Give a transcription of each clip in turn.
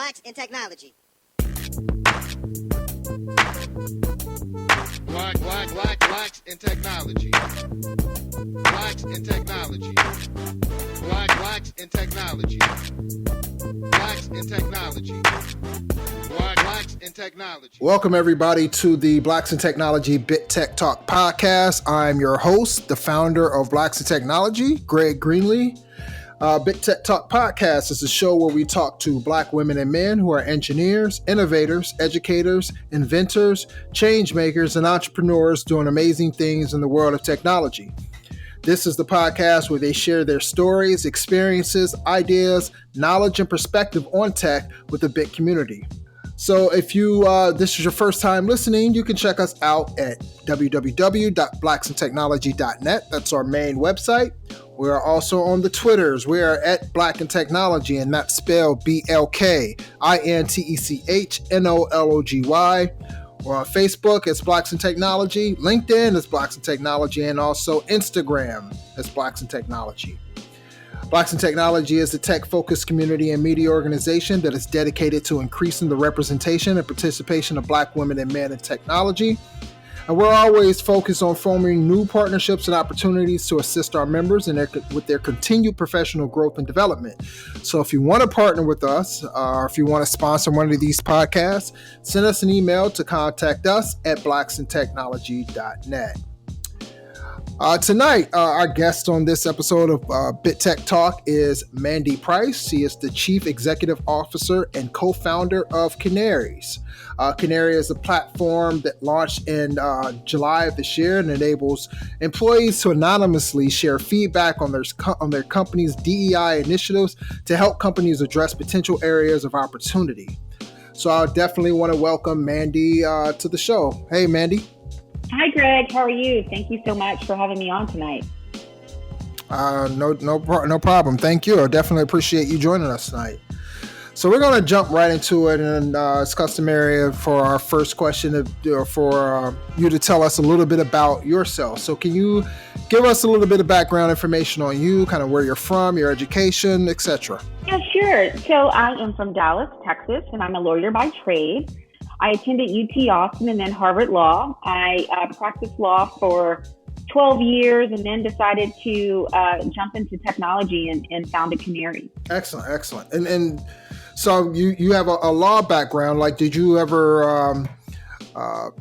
Blacks in Technology. Blacks in technology. Blacks in technology. Blacks in technology. Blacks in technology. Blacks in technology. Welcome everybody to the Blacks in Technology BITTechTalk podcast. I'm your host, the founder of Blacks in Technology, Greg Greenlee. BITTechTalk podcast is a show where we talk to Black women and men who are engineers, innovators, educators, inventors, change makers, and entrepreneurs doing amazing things in the world of technology. This is the podcast where they share their stories, experiences, ideas, knowledge, and perspective on tech with the BIT community. So if this is your first time listening, you can check us out at www.blacksintechnology.net. That's our main website. We are also on the Twitters. We are at Black in Technology, and that's spelled BLKINTECHNOLOGY. We're on Facebook as Blacks in Technology, LinkedIn as Blacks in Technology, and also Instagram as Blacks in Technology. Blacks in Technology is a tech-focused community and media organization that is dedicated to increasing the representation and participation of Black women and men in technology. And we're always focused on forming new partnerships and opportunities to assist our members with their continued professional growth and development. So if you want to partner with us, or if you want to sponsor one of these podcasts, send us an email to contact us at blacksintechnology.net. Tonight, our guest on this episode of BITTechTalk is Mandy Price. She is the Chief Executive Officer and Co-Founder of Kanarys. Kanary is a platform that launched in July of this year and enables employees to anonymously share feedback on their company's DEI initiatives to help companies address potential areas of opportunity. So I definitely want to welcome Mandy to the show. Hey, Mandy. Hi, Greg. How are you? Thank you so much for having me on tonight. No problem. Thank you. I definitely appreciate you joining us tonight. So we're going to jump right into it, and it's customary for our first question for you to tell us a little bit about yourself. So can you give us a little bit of background information on you, kind of where you're from, your education, etc.? Yeah, sure. So I am from Dallas, Texas, and I'm a lawyer by trade. I attended UT Austin and then Harvard Law. I practiced law for 12 years and then decided to jump into technology and founded Kanary. Excellent. And so you have a law background. Like, did you ever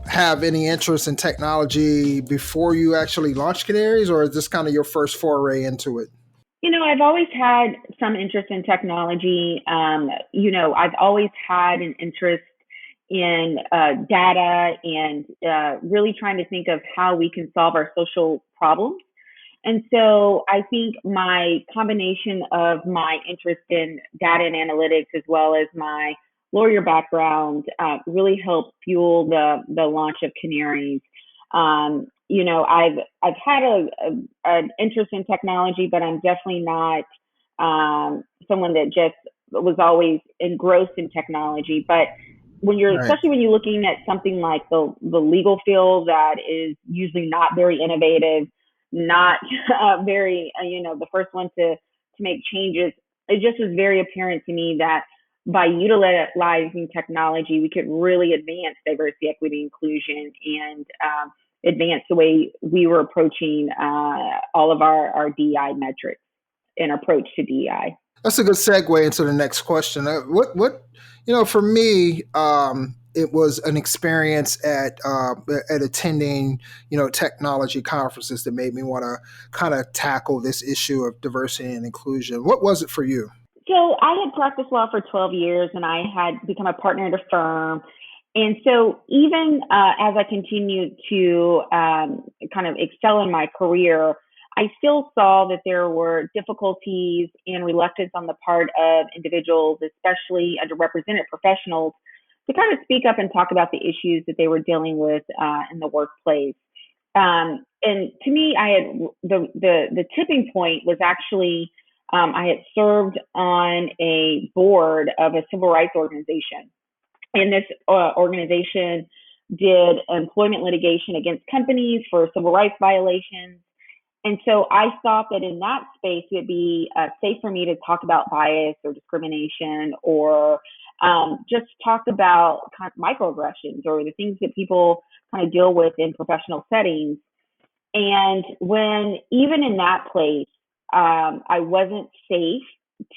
have any interest in technology before you actually launched Kanarys, or is this kind of your first foray into it? You know, I've always had some interest in technology. I've always had an interest in data and really trying to think of how we can solve our social problems. And so I think my combination of my interest in data and analytics as well as my lawyer background really helped fuel the launch of Kanarys. I've had an interest in technology, but I'm definitely not someone that just was always engrossed in technology. But especially when you're looking at something like the legal field that is usually not very innovative, not very, the first one to make changes, it just was very apparent to me that by utilizing technology, we could really advance diversity, equity, inclusion, and advance the way we were approaching all of our DEI metrics and approach to DEI. That's a good segue into the next question. For me, it was an experience at attending, technology conferences that made me want to kind of tackle this issue of diversity and inclusion. What was it for you? So I had practiced law for 12 years and I had become a partner at a firm. And so even as I continued to kind of excel in my career, I still saw that there were difficulties and reluctance on the part of individuals, especially underrepresented professionals, to kind of speak up and talk about the issues that they were dealing with in the workplace. And to me, I had the tipping point was actually I had served on a board of a civil rights organization, and this organization did employment litigation against companies for civil rights violations. And so I thought that in that space, it would be safe for me to talk about bias or discrimination or just talk about kind of microaggressions or the things that people kind of deal with in professional settings. And when even in that place, I wasn't safe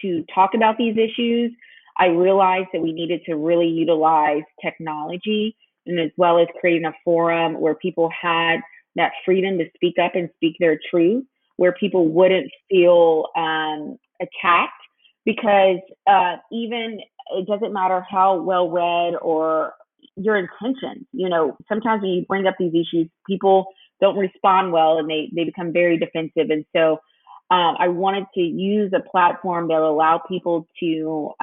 to talk about these issues, I realized that we needed to really utilize technology and as well as creating a forum where people had that freedom to speak up and speak their truth, where people wouldn't feel attacked because even it doesn't matter how well read or your intentions. Sometimes when you bring up these issues, people don't respond well and they become very defensive. And so I wanted to use a platform that will allow people to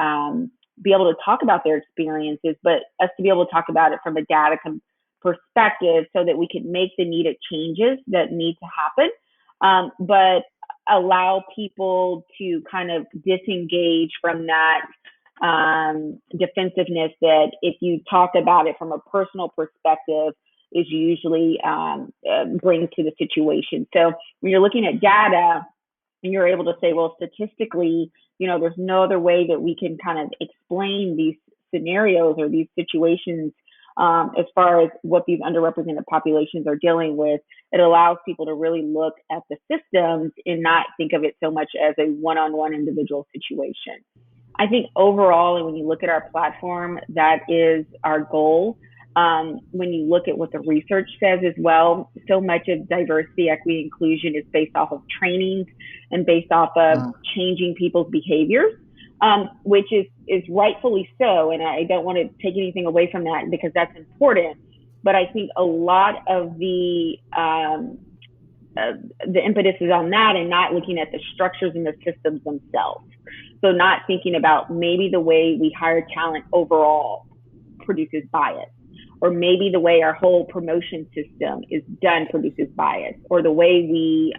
be able to talk about their experiences, but us to be able to talk about it from a data perspective so that we can make the needed changes that need to happen, but allow people to kind of disengage from that defensiveness that if you talk about it from a personal perspective is usually brings to the situation. So when you're looking at data, and you're able to say, well, statistically, there's no other way that we can kind of explain these scenarios or these situations as far as what these underrepresented populations are dealing with. It allows people to really look at the systems and not think of it so much as a one-on-one individual situation. I think overall, and when you look at our platform, that is our goal. When you look at what the research says as well, so much of diversity, equity, inclusion is based off of trainings and based off of changing people's behaviors, which is rightfully so. And I don't want to take anything away from that because that's important. But I think a lot of the impetus is on that and not looking at the structures and the systems themselves. So not thinking about maybe the way we hire talent overall produces bias, or maybe the way our whole promotion system is done produces bias, or the way we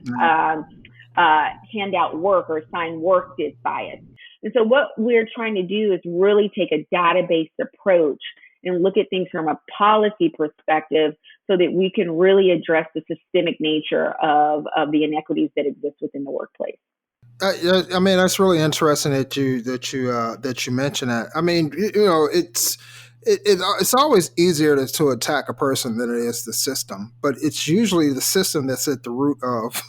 hand out work or assign work is bias. And so what we're trying to do is really take a data-based approach and look at things from a policy perspective so that we can really address the systemic nature of the inequities that exist within the workplace. I mean, that's really interesting that you mention that. I mean, it's always easier to attack a person than it is the system, but it's usually the system that's at the root of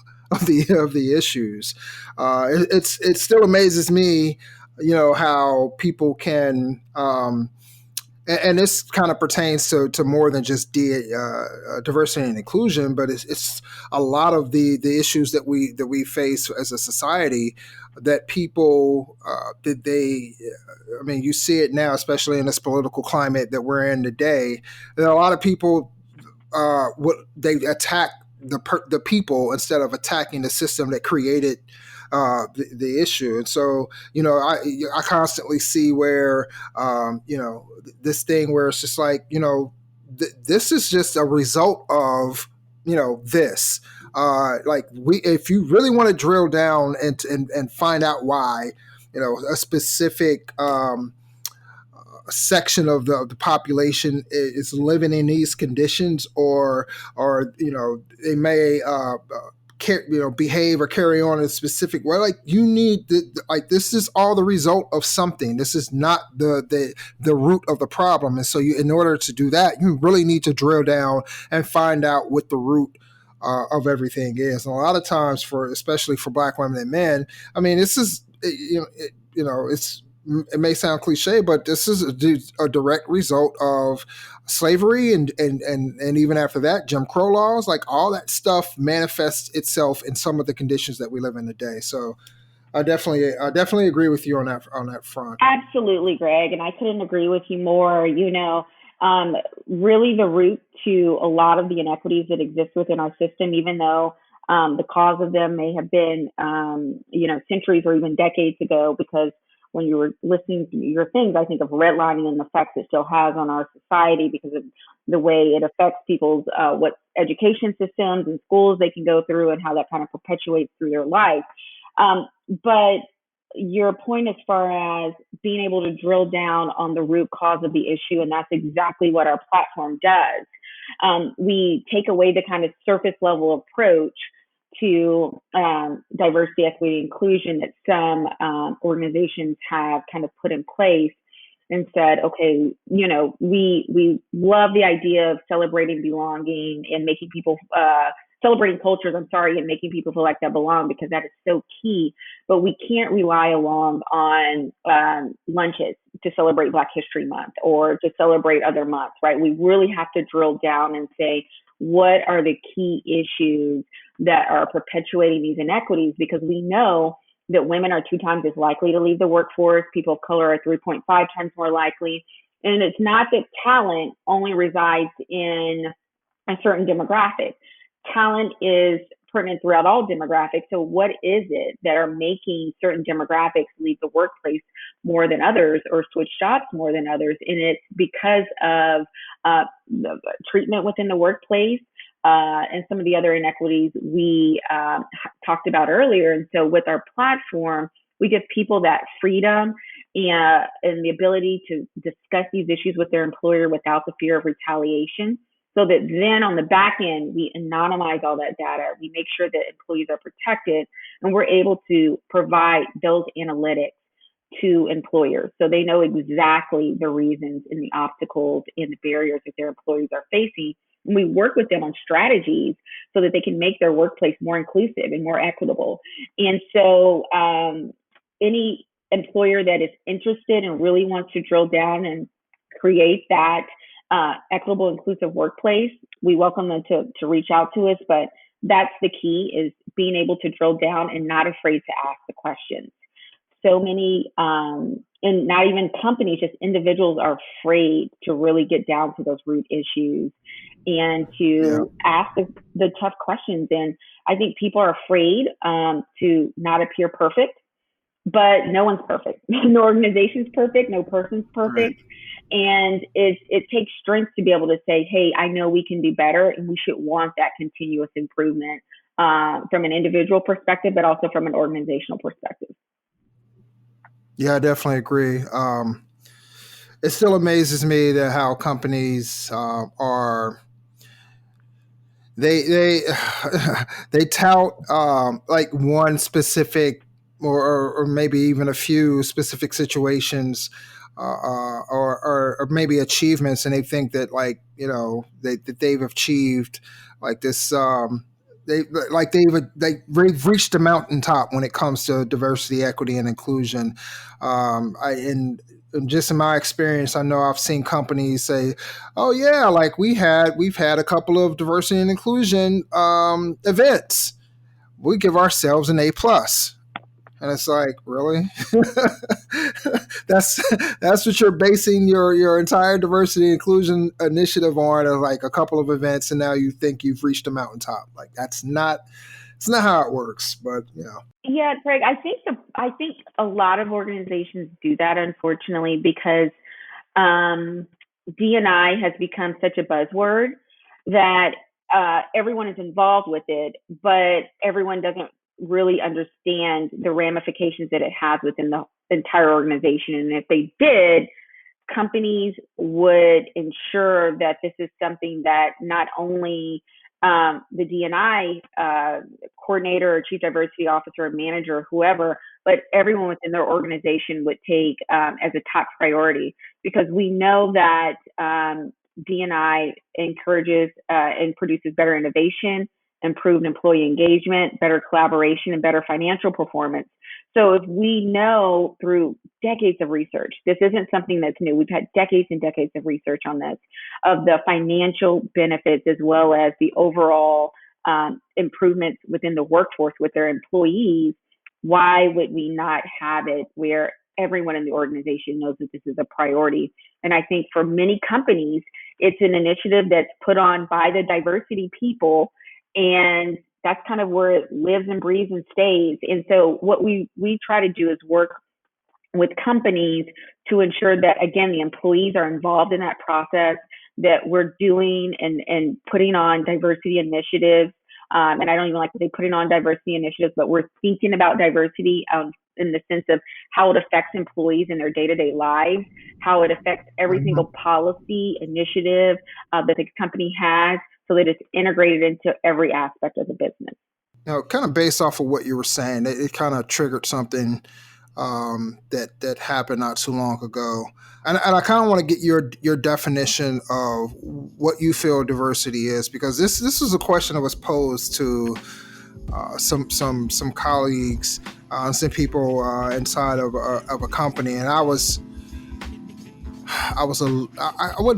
the issues. It still amazes me, how people can. And this kind of pertains to more than just diversity and inclusion, but it's a lot of the issues that we face as a society that people I mean, you see it now, especially in this political climate that we're in today. There are a lot of people they attack the people instead of attacking the system that created the issue. And so, I constantly see where, this thing where it's just like, this is just a result of, this. If you really want to drill down and find out why, a specific section of the population is living in these conditions, or they may behave or carry on in a specific way. Like, you need this is all the result of something. This is not the root of the problem. And so in order to do that, you really need to drill down and find out what the root of everything is. And a lot of times, especially for Black women and men, I mean, this is it may sound cliche, but this is a direct result of slavery and even after that, Jim Crow laws. Like, all that stuff manifests itself in some of the conditions that we live in today. So I definitely agree with you on that front. Absolutely, Greg, and I couldn't agree with you more. Really the root to a lot of the inequities that exist within our system, even though the cause of them may have been centuries or even decades ago, because when you were listening to your things, I think of redlining and the effects it still has on our society because of the way it affects people's what education systems and schools they can go through and how that kind of perpetuates through their life. But your point as far as being able to drill down on the root cause of the issue, and that's exactly what our platform does. We take away the kind of surface level approach to diversity, equity, inclusion that some organizations have kind of put in place and said, okay, we love the idea of celebrating belonging and making people celebrating cultures, I'm sorry, and making people feel like they belong, because that is so key. But we can't rely alone on lunches to celebrate Black History Month or to celebrate other months, right? We really have to drill down and say, what are the key issues that are perpetuating these inequities? Because we know that women are 2 times as likely to leave the workforce. People of color are 3.5 times more likely. And it's not that talent only resides in a certain demographic. Talent is pertinent throughout all demographics. So what is it that are making certain demographics leave the workplace more than others or switch jobs more than others? And it's because of the treatment within the workplace, and some of the other inequities we talked about earlier. And so with our platform, we give people that freedom and the ability to discuss these issues with their employer without the fear of retaliation. So that then on the back end, we anonymize all that data. We make sure that employees are protected, and we're able to provide those analytics to employers so they know exactly the reasons and the obstacles and the barriers that their employees are facing. And we work with them on strategies so that they can make their workplace more inclusive and more equitable. And so any employer that is interested and really wants to drill down and create that equitable, inclusive workplace, we welcome them to reach out to us. But that's the key, is being able to drill down and not afraid to ask the questions. So many, and not even companies, just individuals are afraid to really get down to those root issues and to ask the tough questions. And I think people are afraid to not appear perfect, but no one's perfect. No organization's perfect. No person's perfect. Right. And it takes strength to be able to say, hey, I know we can do better, and we should want that continuous improvement from an individual perspective, but also from an organizational perspective. Yeah, I definitely agree. It still amazes me that how companies are they they tout like one specific or maybe even a few specific situations or maybe achievements, and they think that that they've achieved like this. They've reached the mountaintop when it comes to diversity, equity, and inclusion. And just in my experience, I know I've seen companies say, "Oh yeah, like we've had a couple of diversity and inclusion events. We give ourselves an A+." And it's like, really? that's what you're basing your entire diversity and inclusion initiative on, of like a couple of events, and now you think you've reached a mountaintop. Like it's not how it works. But Yeah, Craig, I think a lot of organizations do that, unfortunately, because D&I has become such a buzzword that everyone is involved with it, but everyone doesn't really understand the ramifications that it has within the entire organization. And if they did, companies would ensure that this is something that not only the D&I coordinator or chief diversity officer or manager or whoever, but everyone within their organization would take as a top priority, because we know that D&I encourages and produces better innovation, improved employee engagement, better collaboration, and better financial performance. So if we know through decades of research, this isn't something that's new. We've had decades and decades of research on this, of the financial benefits as well as the overall improvements within the workforce with their employees. Why would we not have it where everyone in the organization knows that this is a priority? And I think for many companies, it's an initiative that's put on by the diversity people, and that's kind of where it lives and breathes and stays. And so what we try to do is work with companies to ensure that, again, the employees are involved in that process, that we're doing and putting on diversity initiatives. And I don't even like to say putting on diversity initiatives, but we're thinking about diversity in the sense of how it affects employees in their day-to-day lives, how it affects every single policy initiative that the company has, so that it's integrated into every aspect of the business. Kind of based off of what you were saying, it kind of triggered something that happened not too long ago, and I kind of want to get your definition of what you feel diversity is, because this was a question that was posed to some colleagues, some people inside of a company, and I wouldn't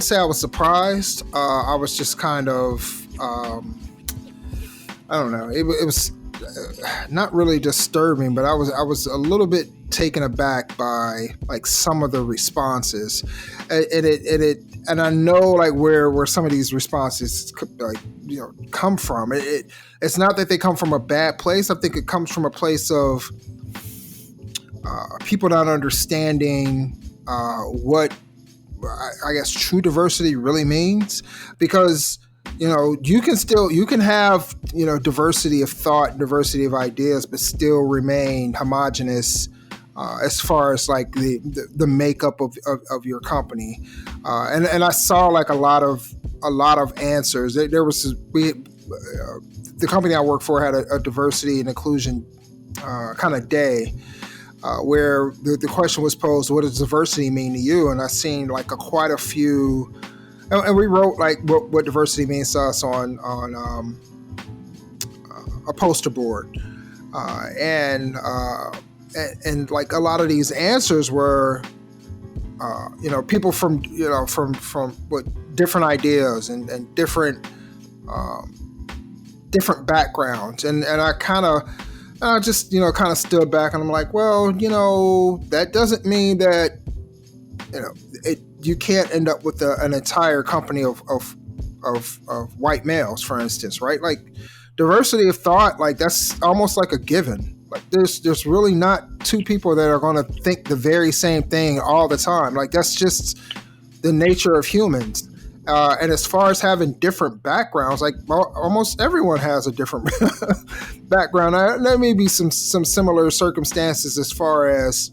say I was surprised. I was just kind of I don't know. It was not really disturbing, but I was a little bit taken aback by like some of the responses, and I know like where some of these responses like come from. It's not that they come from a bad place. I think it comes from a place of people not understanding what I guess true diversity really means, because you can have diversity of thought, diversity of ideas, but still remain homogenous as far as like the makeup of your company. And I saw like a lot of answers. There was the company I work for had a diversity and inclusion kind of day, where the question was posed, what does diversity mean to you? And I seen like quite a few, and we wrote like what diversity means to us on a poster board, and like a lot of these answers were people from with different ideas and different backgrounds, and I kind of just kind of stood back, and I'm like, well, that doesn't mean that you can't end up with an entire company of white males, for instance, right? Like diversity of thought, like that's almost like a given. Like there's really not two people that are going to think the very same thing all the time. Like that's just the nature of humans. And as far as having different backgrounds, like almost everyone has a different background. There may be some similar circumstances as far as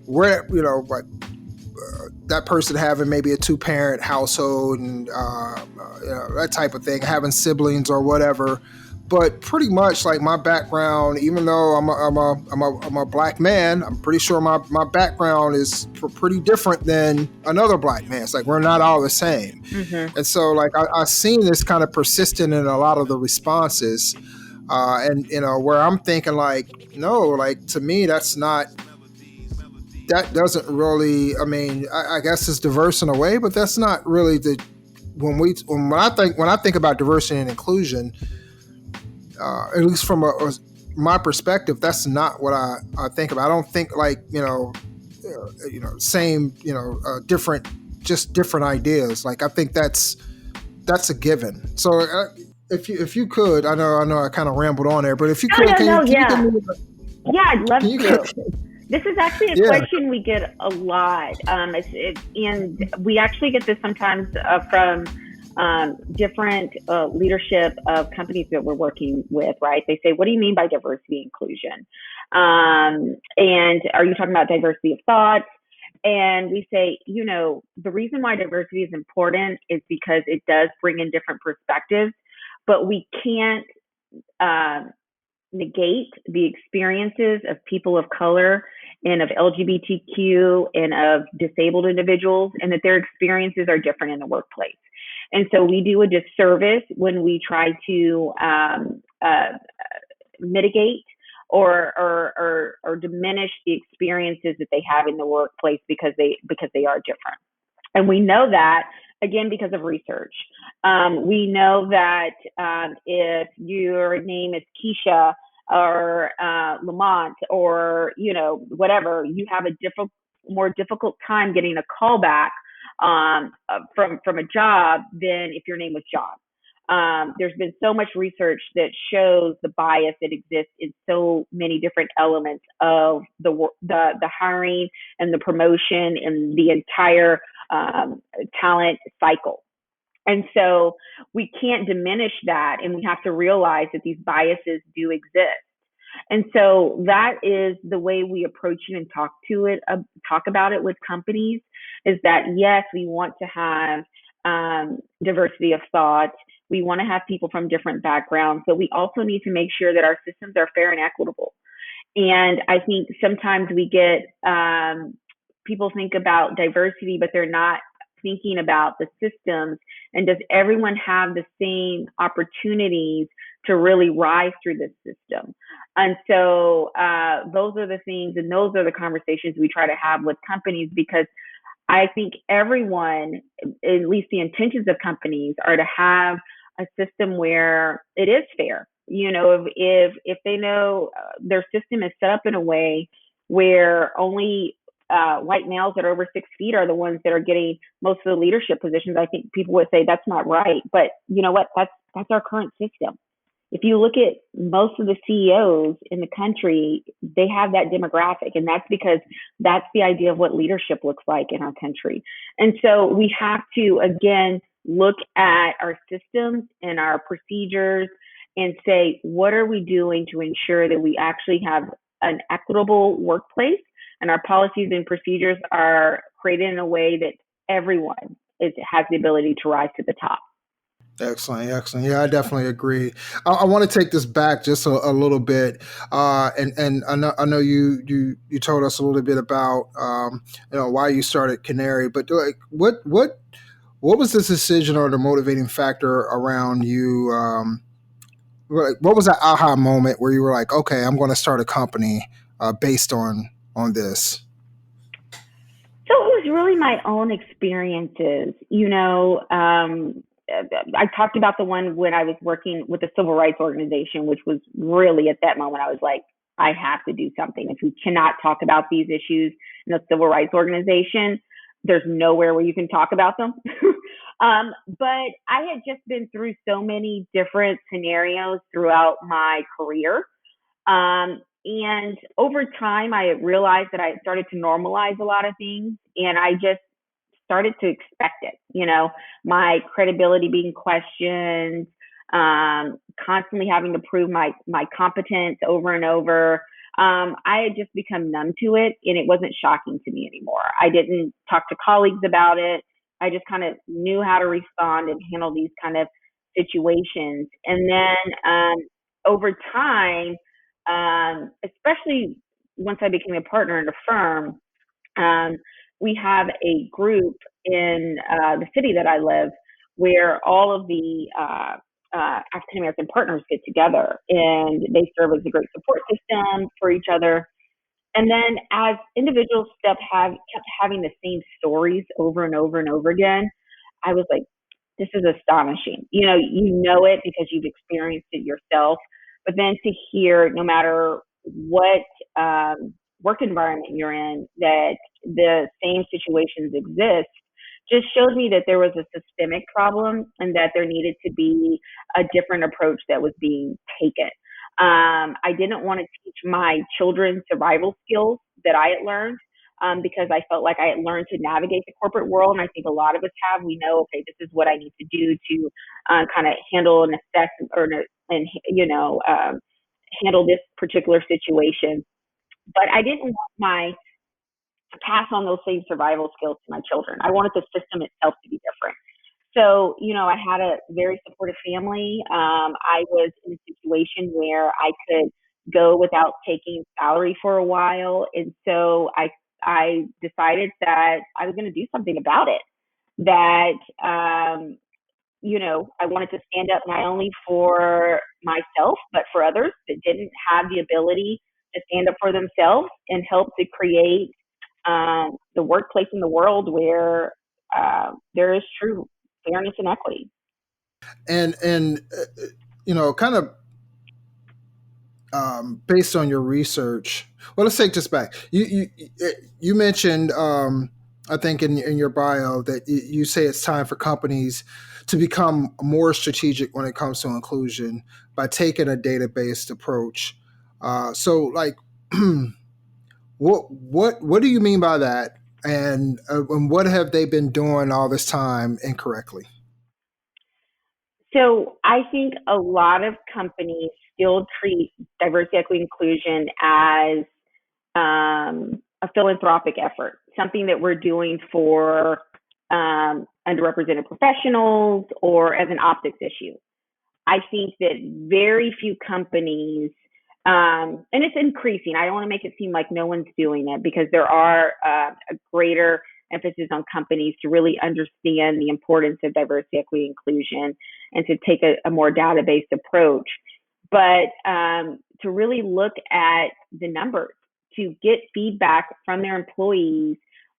where like that person having maybe a 2-parent household and that type of thing, having siblings or whatever. But pretty much like my background, even though I'm a black man, I'm pretty sure my background is pretty different than another black man. It's like we're not all the same. Mm-hmm. And so like I've seen this kind of persistent in a lot of the responses, and where I'm thinking like, no, like to me that doesn't really. I mean, I guess it's diverse in a way, but that's not really when I think about diversity and inclusion. At least from my perspective, that's not what I think about. I don't think like same different ideas. Like I think that's a given. So if you could, I know I kind of rambled on there, but if you could, yeah, I'd love to. This is actually a question we get a lot, and we actually get this sometimes from different leadership of companies that we're working with, right? They say, what do you mean by diversity inclusion? And are you talking about diversity of thought? And we say, the reason why diversity is important is because it does bring in different perspectives, but we can't negate the experiences of people of color and of LGBTQ and of disabled individuals, and that their experiences are different in the workplace. And so we do a disservice when we try to mitigate or diminish the experiences that they have in the workplace because they are different. And we know that, again, because of research. We know that if your name is Keisha or Lamont or, whatever, you have a more difficult time getting a call back from a job than if your name was John. There's been so much research that shows the bias that exists in so many different elements of the hiring and the promotion and the entire talent cycle. And so we can't diminish that, and we have to realize that these biases do exist. And so that is the way we approach it and talk about it with companies, is that, yes, we want to have diversity of thought. We want to have people from different backgrounds, but we also need to make sure that our systems are fair and equitable. And I think sometimes we get people think about diversity, but they're not thinking about the systems, and does everyone have the same opportunities to really rise through the system? And so those are the things, and those are the conversations we try to have with companies, because I think everyone, at least the intentions of companies, are to have a system where it is fair. You know, if they know their system is set up in a way where only white males that are over 6 feet are the ones that are getting most of the leadership positions, I think people would say that's not right. But you know what? That's our current system. If you look at most of the CEOs in the country, they have that demographic. And that's because that's the idea of what leadership looks like in our country. And so we have to, again, look at our systems and our procedures and say, what are we doing to ensure that we actually have an equitable workplace, and our policies and procedures are created in a way that everyone has the ability to rise to the top. Excellent, excellent. Yeah, I definitely agree. I want to take this back just a little bit, and I know you told us a little bit about why you started Kanary, but like what was this decision or the motivating factor around you? What was that aha moment where you were like, okay, I'm going to start a company based on this? So it was really my own experiences. I talked about the one when I was working with the civil rights organization, which was really at that moment, I was like, I have to do something. If we cannot talk about these issues in a civil rights organization, there's nowhere where you can talk about them. But I had just been through so many different scenarios throughout my career. And over time, I realized that I had started to normalize a lot of things, and I just started to expect it. My credibility being questioned, constantly having to prove my competence over and over. I had just become numb to it, and it wasn't shocking to me anymore. I didn't talk to colleagues about it. I just kind of knew how to respond and handle these kind of situations. And then over time, especially once I became a partner in a firm, um, we have a group in the city that I live where all of the African American partners get together, and they serve as a great support system for each other. And then as individuals kept having the same stories over and over and over again, I was like, this is astonishing. You know it because you've experienced it yourself. But then to hear, no matter what work environment you're in, that the same situations exist, just showed me that there was a systemic problem and that there needed to be a different approach that was being taken. I didn't want to teach my children survival skills that I had learned, because I felt like I had learned to navigate the corporate world. And I think a lot of us have. We know, okay, this is what I need to do to kind of handle and assess handle this particular situation. But I didn't want to pass on those same survival skills to my children. I wanted the system itself to be different. So, I had a very supportive family. I was in a situation where I could go without taking salary for a while. And so I decided that I was going to do something about it. That, I wanted to stand up not only for myself, but for others that didn't have the ability to stand up for themselves, and help to create the workplace in the world where there is true fairness and equity. And kind of based on your research, well, let's take this back. You mentioned, I think in your bio, that you say it's time for companies to become more strategic when it comes to inclusion by taking a data-based approach. So, like, what do you mean by that? And what have they been doing all this time incorrectly? So I think a lot of companies still treat diversity, equity, inclusion as a philanthropic effort, something that we're doing for underrepresented professionals, or as an optics issue. I think that very few companies And it's increasing. I don't want to make it seem like no one's doing it, because there are a greater emphasis on companies to really understand the importance of diversity, equity, inclusion, and to take a more data-based approach. But to really look at the numbers, to get feedback from their employees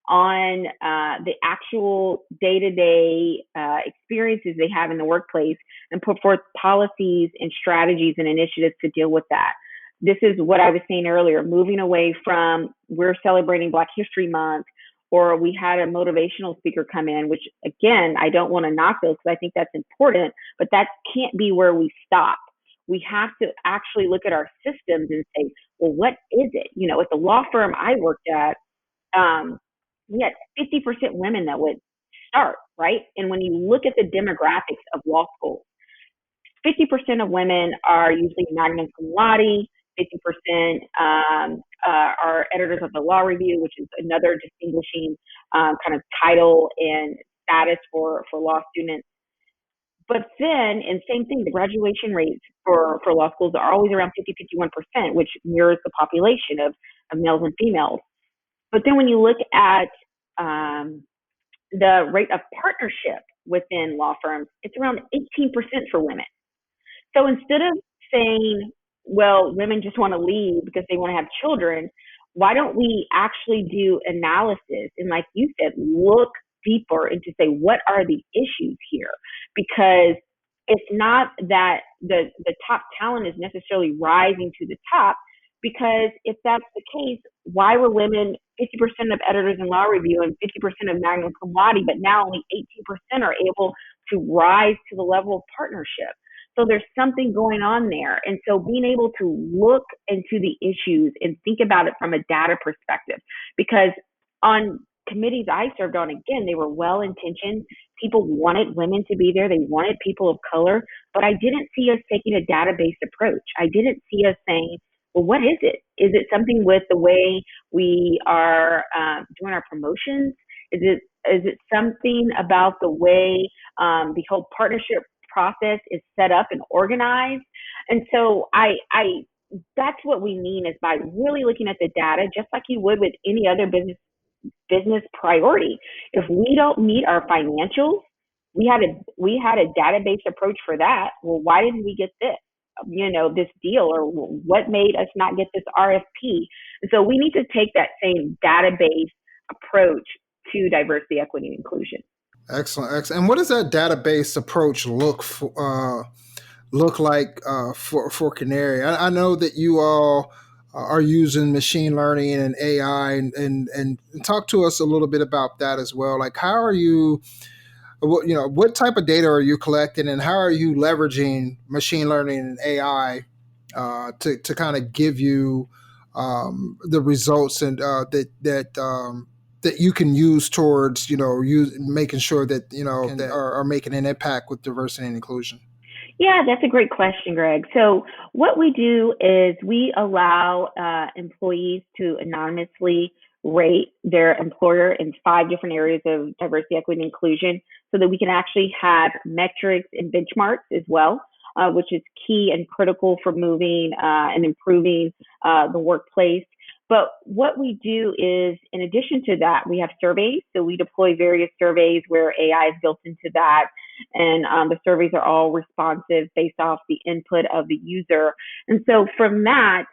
on the actual day-to-day experiences they have in the workplace, and put forth policies and strategies and initiatives to deal with that. This is what I was saying earlier, moving away from we're celebrating Black History Month, or we had a motivational speaker come in, which again, I don't want to knock those because I think that's important, but that can't be where we stop. We have to actually look at our systems and say, well, what is it? You know, at the law firm I worked at, we had 50% women that would start, right? And when you look at the demographics of law school, 50% of women are usually magna cum laude, 50% are editors of the law review, which is another distinguishing kind of title and status for law students. But then, and same thing, the graduation rates for law schools are always around 50-51%, which mirrors the population of males and females. But then when you look at the rate of partnership within law firms, it's around 18% for women. So instead of saying, well, women just want to leave because they want to have children, why don't we actually do analysis and, like you said, look deeper and to say, what are the issues here? Because it's not that the top talent is necessarily rising to the top, because if that's the case, why were women 50% of editors in law review and 50% of magna cum laude, but now only 18% are able to rise to the level of partnership? So there's something going on there. And so being able to look into the issues and think about it from a data perspective, because on committees I served on, again, they were well-intentioned. People wanted women to be there. They wanted people of color, but I didn't see us taking a data-based approach. I didn't see us saying, well, what is it? Is it something with the way we are doing our promotions? Is it something about the way the whole partnership process is set up and organized? And so I that's what we mean, is by really looking at the data, just like you would with any other business priority. If we don't meet our financials, we had a database approach for that. Well, why didn't we get this deal, or what made us not get this RFP? And so we need to take that same database approach to diversity, equity, and inclusion. Excellent. And what does that database approach look like for Kanary? I know that you all are using machine learning and AI, and talk to us a little bit about that as well. Like, how are you? What type of data are you collecting, and how are you leveraging machine learning and AI to kind of give you the results and that you can use towards making sure that that are making an impact with diversity and inclusion? Yeah, that's a great question, Greg. So what we do is we allow employees to anonymously rate their employer in 5 different areas of diversity, equity, and inclusion, so that we can actually have metrics and benchmarks as well, which is key and critical for moving and improving the workplace. But what we do is, in addition to that, we have surveys. So we deploy various surveys where AI is built into that. And the surveys are all responsive based off the input of the user. And so from that,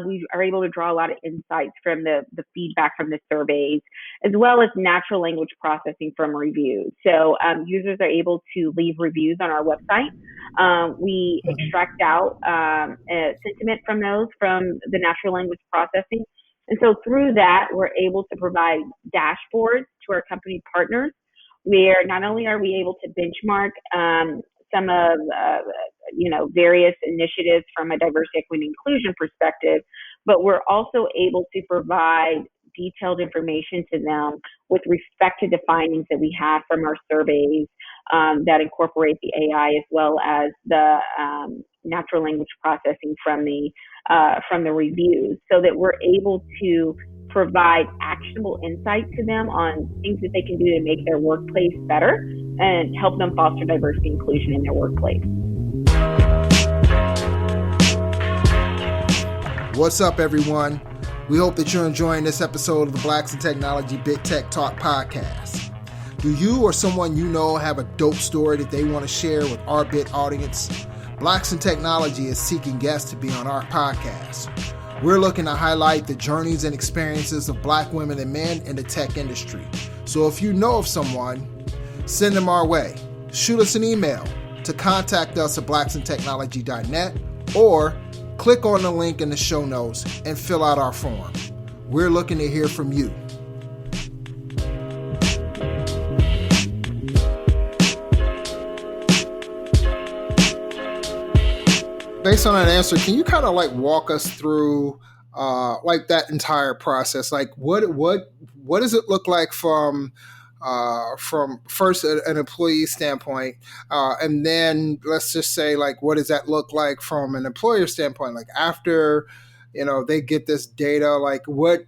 we are able to draw a lot of insights from the feedback from the surveys, as well as natural language processing from reviews. So users are able to leave reviews on our website. We extract out sentiment from those from the natural language processing. And so through that, we're able to provide dashboards to our company partners, where not only are we able to benchmark some of various initiatives from a diversity, equity, and inclusion perspective, but we're also able to provide detailed information to them with respect to the findings that we have from our surveys that incorporate the AI as well as the natural language processing from the reviews, so that we're able to provide actionable insights to them on things that they can do to make their workplace better and help them foster diversity and inclusion in their workplace. What's up, everyone? We hope that you're enjoying this episode of the Blacks in Technology BITTechTalk podcast. Do you or someone you know have a dope story that they want to share with our BIT audience? Blacks in Technology is seeking guests to be on our podcast. We're looking to highlight the journeys and experiences of Black women and men in the tech industry. So if you know of someone, send them our way. Shoot us an email to contact us at blacksintechnology.net or click on the link in the show notes and fill out our form. We're looking to hear from you. Based on that answer, can you kind of like walk us through like that entire process? Like what does it look like from first an employee standpoint, and then let's just say like what does that look like from an employer standpoint? Like after they get this data, like what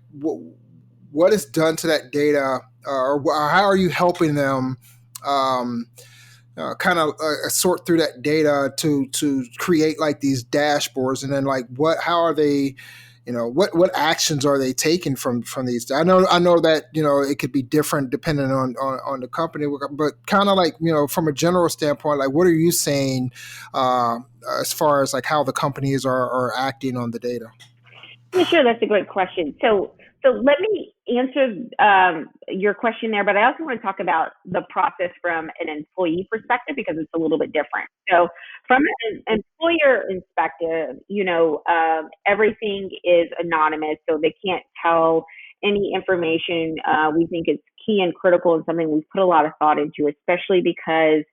is done to that data, or how are you helping them? Sort through that data to create like these dashboards, and then like how are they, what actions are they taking from these? I know that it could be different depending on the company, but kind of like from a general standpoint, like what are you saying as far as like how the companies are acting on the data? Yeah, sure. That's a great question. So let me answer your question there, but I also want to talk about the process from an employee perspective because it's a little bit different. So from an employer perspective, everything is anonymous, so they can't tell any information. We think it's key and critical and something we've put a lot of thought into, especially because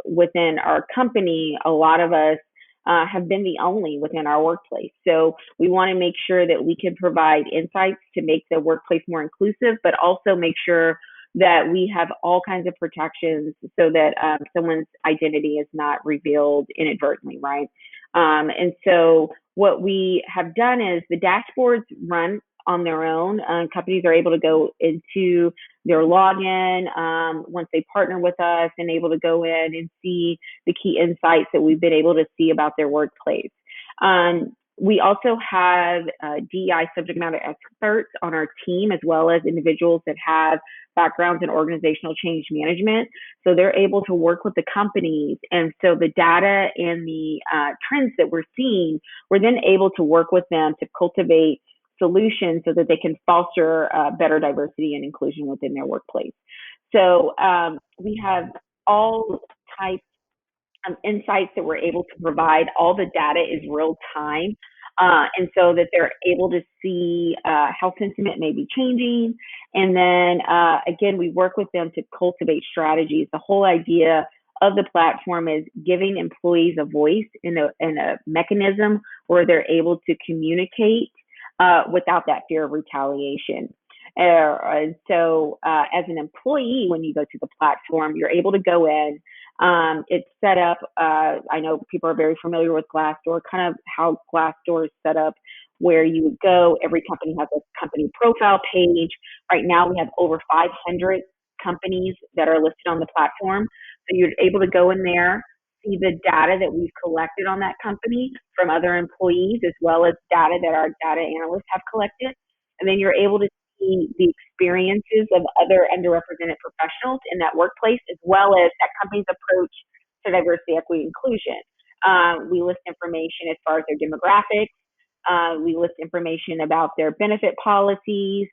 within our company, a lot of us have been the only within our workplace. So we want to make sure that we can provide insights to make the workplace more inclusive, but also make sure that we have all kinds of protections so that someone's identity is not revealed inadvertently, right? And so what we have done is the dashboards run on their own. Companies are able to go into their login once they partner with us and able to go in and see the key insights that we've been able to see about their workplace. We also have DEI subject matter experts on our team, as well as individuals that have backgrounds in organizational change management. So they're able to work with the companies. And so the data and the trends that we're seeing, we're then able to work with them to cultivate solutions so that they can foster better diversity and inclusion within their workplace. So we have all types of insights that we're able to provide. All the data is real time. And so that they're able to see how sentiment may be changing. And then again, we work with them to cultivate strategies. The whole idea of the platform is giving employees a voice in a mechanism where they're able to communicate without that fear of retaliation. And so as an employee, when you go to the platform, you're able to go in. It's set up, I know people are very familiar with Glassdoor, kind of how Glassdoor is set up, where you would go, every company has a company profile page. Right now we have over 500 companies that are listed on the platform. So you're able to go in there, see the data that we've collected on that company from other employees, as well as data that our data analysts have collected. And then you're able to see the experiences of other underrepresented professionals in that workplace, as well as that company's approach to diversity, equity, inclusion. We list information as far as their demographics. We list information about their benefit policies,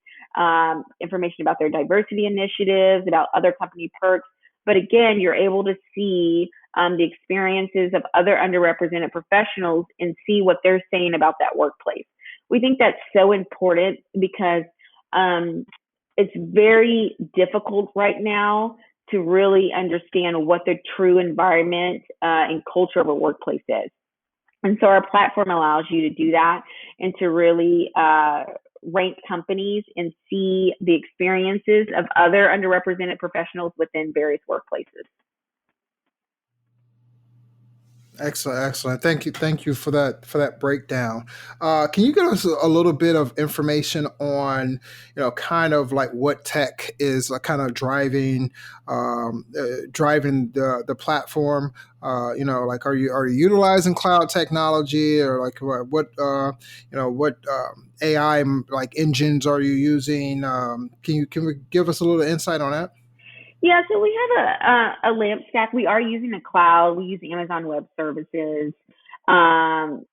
information about their diversity initiatives, about other company perks. But again, you're able to see the experiences of other underrepresented professionals and see what they're saying about that workplace. We think that's so important because it's very difficult right now to really understand what the true environment and culture of a workplace is. And so our platform allows you to do that and to really rank companies and see the experiences of other underrepresented professionals within various workplaces. Excellent, excellent. Thank you for that breakdown. Can you give us a little bit of information on, kind of like what tech is kind of driving the platform? Like are you utilizing cloud technology, or like what AI like engines are you using? Can we give us a little insight on that? Yeah, so we have a lamp stack. We are using a cloud. We use Amazon Web Services, and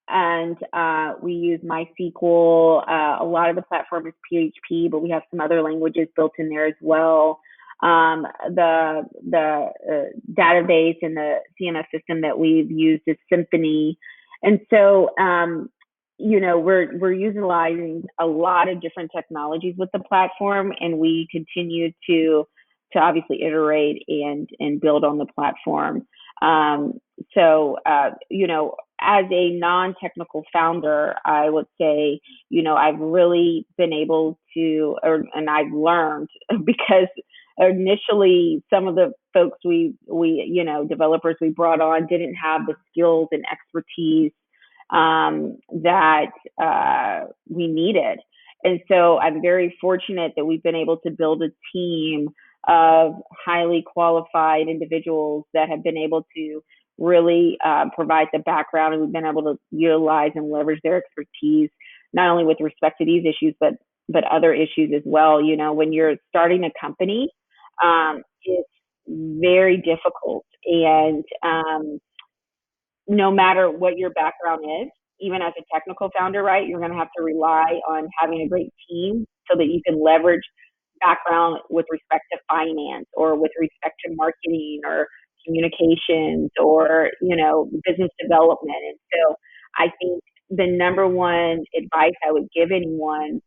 we use MySQL. A lot of the platform is PHP, but we have some other languages built in there as well. The database and the CMS system that we've used is Symphony, and so we're utilizing a lot of different technologies with the platform, and we continue to obviously iterate and build on the platform. As a non-technical founder, I would say, I've really been able to, and I've learned because initially some of the folks developers we brought on didn't have the skills and expertise that we needed. And so I'm very fortunate that we've been able to build a team of highly qualified individuals that have been able to really provide the background, and we've been able to utilize and leverage their expertise, not only with respect to these issues, but other issues as well. When you're starting a company, it's very difficult, and no matter what your background is, even as a technical founder, right, you're going to have to rely on having a great team so that you can leverage background with respect to finance or with respect to marketing or communications or, business development. And so I think the number one advice I would give anyone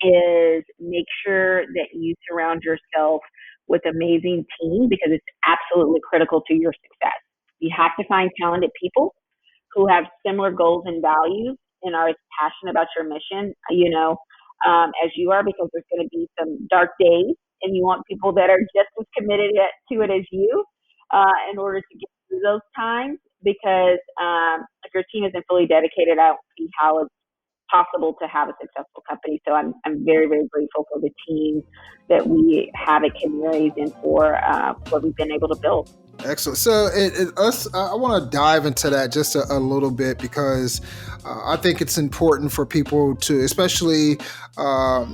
is make sure that you surround yourself with amazing team, because it's absolutely critical to your success. You have to find talented people who have similar goals and values and are as passionate about your mission, as you are, because there's going to be some dark days, and you want people that are just as committed to it as you, in order to get through those times. Because if your team isn't fully dedicated, I don't see how it's possible to have a successful company. So I'm very, very grateful for the team that we have at Kanarys and for what we've been able to build. Excellent. So, I want to dive into that just a little bit, because I think it's important for people to, especially, I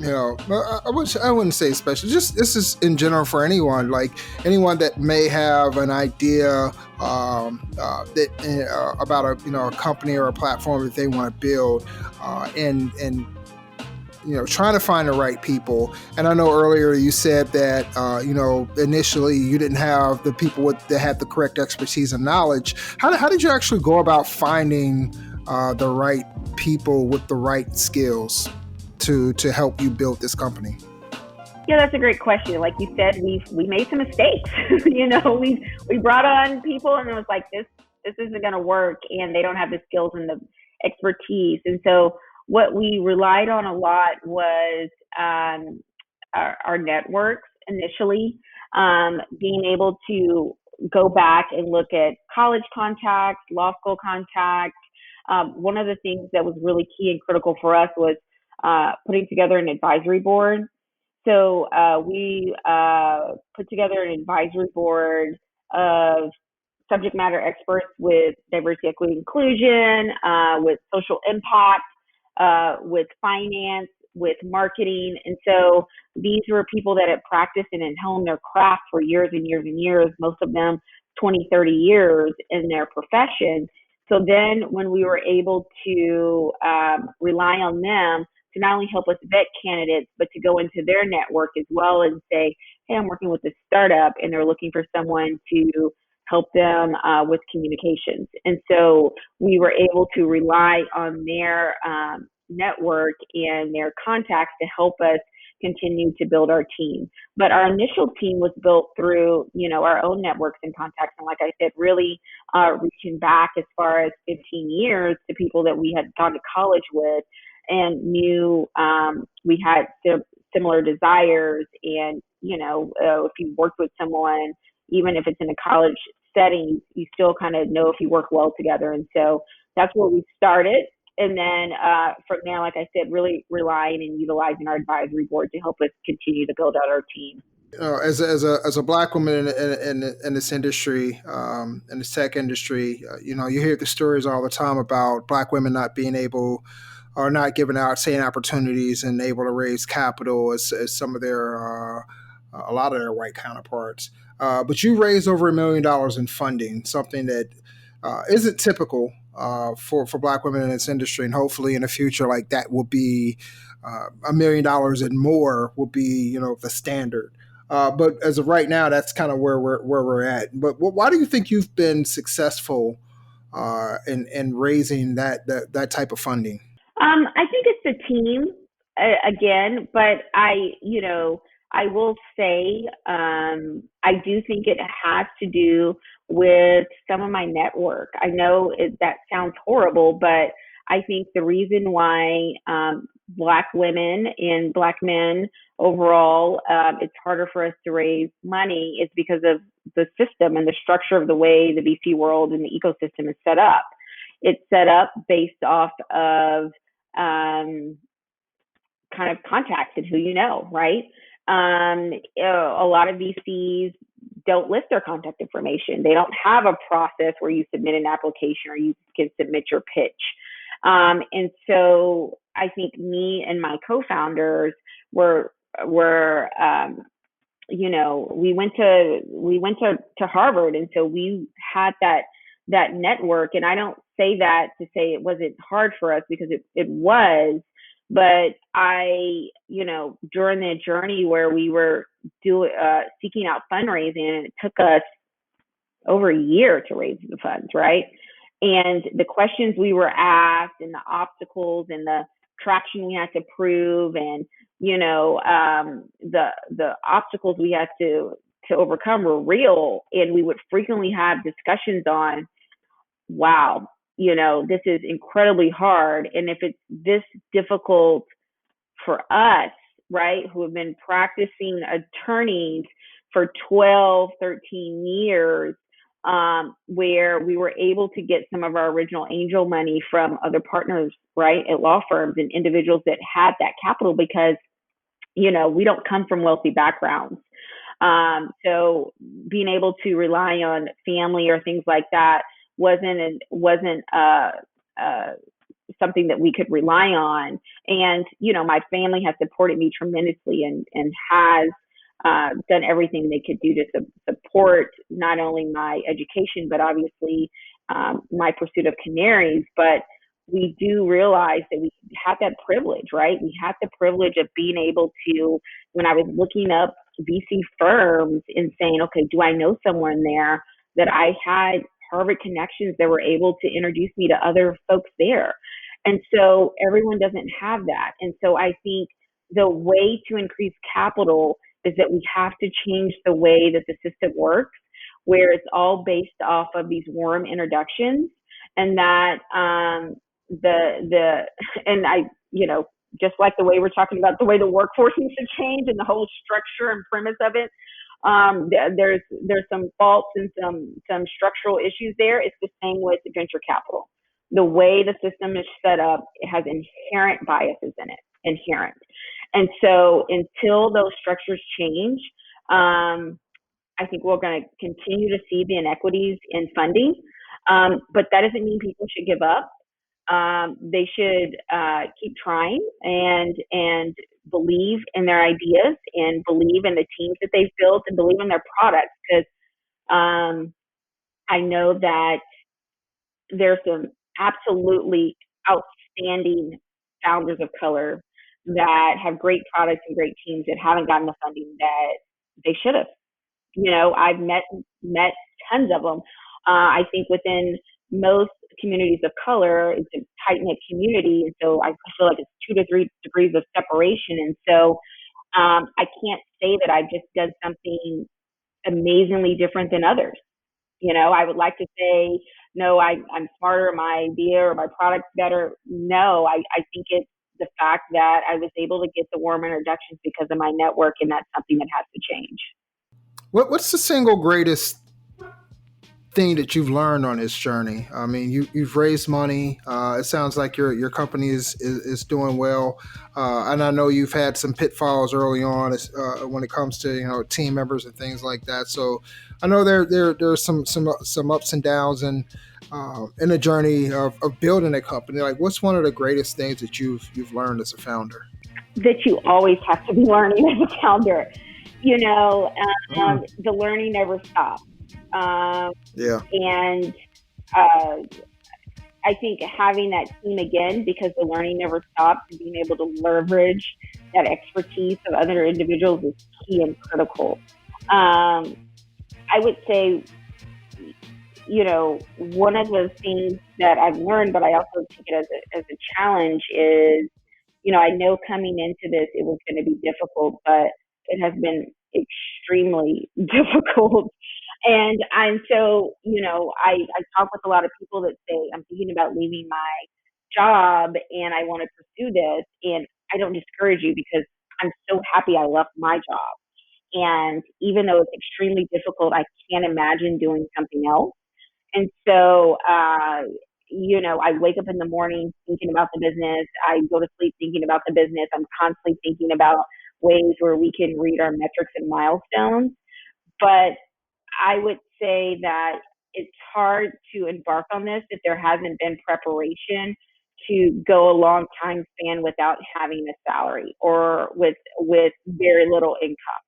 wouldn't say especially, just this is in general for anyone, like anyone that may have an idea about a company or a platform that they want to build, and trying to find the right people. And I know earlier you said that, initially you didn't have the people that had the correct expertise and knowledge. How did you actually go about finding the right people with the right skills to help you build this company? Yeah, that's a great question. Like you said, we made some mistakes. We brought on people and it was like, this isn't going to work, and they don't have the skills and the expertise. And so what we relied on a lot was our networks initially, being able to go back and look at college contacts, law school contacts. One of the things that was really key and critical for us was putting together an advisory board. So we put together an advisory board of subject matter experts with diversity, equity, inclusion, with social impact, with finance, with marketing. And so these were people that had practiced and had honed their craft for years and years and years, most of them 20, 30 years in their profession. So then when we were able to rely on them to not only help us vet candidates, but to go into their network as well and say, hey, I'm working with a startup and they're looking for someone to help them with communications. And so we were able to rely on their network and their contacts to help us continue to build our team. But our initial team was built through, our own networks and contacts. And like I said, really reaching back as far as 15 years to people that we had gone to college with and knew we had similar desires. And, if you worked with someone even if it's in a college setting, you still kind of know if you work well together. And so that's where we started. And then from there, like I said, really relying and utilizing our advisory board to help us continue to build out our team. As a black woman in this industry, in the tech industry, you hear the stories all the time about black women not being able or not given out same opportunities and able to raise capital as some of their a lot of their white counterparts. But you raised over $1 million in funding, something that isn't typical for black women in this industry, and hopefully in the future, like that will be $1 million and more will be the standard. But as of right now, that's kind of where we're at. But why do you think you've been successful in raising that type of funding? I think it's the team again, but I will say I do think it has to do with some of my network. I know that sounds horrible, but I think the reason why Black women and Black men overall, it's harder for us to raise money is because of the system and the structure of the way the VC world and the ecosystem is set up. It's set up based off of kind of contacts and who you know, right? A lot of VCs don't list their contact information. They don't have a process where you submit an application or you can submit your pitch. And so I think me and my co-founders were we went to Harvard, and so we had that network. And I don't say that to say it wasn't hard for us, because it was. But during the journey where we were seeking out fundraising, and it took us over a year to raise the funds, right? And the questions we were asked, and the obstacles, and the traction we had to prove, and the obstacles we had to overcome were real. And we would frequently have discussions on, wow, this is incredibly hard. And if it's this difficult for us, right, who have been practicing attorneys for 12, 13 years, where we were able to get some of our original angel money from other partners, right, at law firms and individuals that had that capital, because, we don't come from wealthy backgrounds. So being able to rely on family or things like that wasn't something that we could rely on. And, my family has supported me tremendously and has done everything they could do to support not only my education, but obviously my pursuit of Kanarys. But we do realize that we have that privilege, right? We have the privilege of being able to, when I was looking up VC firms and saying, okay, do I know someone there, that I had Harvard connections that were able to introduce me to other folks there. And so everyone doesn't have that. And so I think the way to increase capital is that we have to change the way that the system works, where it's all based off of these warm introductions, and that just like the way we're talking about the way the workforce needs to change and the whole structure and premise of it, there's some faults and some structural issues there. It's the same with venture capital. The way the system is set up, it has inherent biases in it, inherent. And so until those structures change, I think we're going to continue to see the inequities in funding. But that doesn't mean people should give up. They should keep trying and believe in their ideas, and believe in the teams that they've built, and believe in their products. Because I know that there's some absolutely outstanding founders of color that have great products and great teams that haven't gotten the funding that they should have. I've met tons of them. I think within most communities of color, it's a tight-knit community, and so I feel like it's 2 to 3 degrees of separation. And so I can't say that I've just done something amazingly different than others. I would like to say, no, I'm smarter, my idea or my product's better. No, I think it's the fact that I was able to get the warm introductions because of my network, and that's something that has to change. What's the single greatest thing that you've learned on this journey? I mean, you've raised money. It sounds like your company is doing well, and I know you've had some pitfalls early on when it comes to team members and things like that. So I know there's some ups and downs and in the journey of building a company. Like, what's one of the greatest things that you've learned as a founder? That you always have to be learning as a founder. The learning never stops. Yeah. And I think having that team again, because the learning never stops, and being able to leverage that expertise of other individuals is key and critical. I would say, one of the things that I've learned, but I also take it as a challenge is, I know coming into this, it was going to be difficult, but it has been extremely difficult. And so, I talk with a lot of people that say, I'm thinking about leaving my job and I want to pursue this. And I don't discourage you, because I'm so happy I left my job. And even though it's extremely difficult, I can't imagine doing something else. And so, I wake up in the morning thinking about the business. I go to sleep thinking about the business. I'm constantly thinking about ways where we can read our metrics and milestones. But I would say that it's hard to embark on this if there hasn't been preparation to go a long time span without having a salary or with very little income.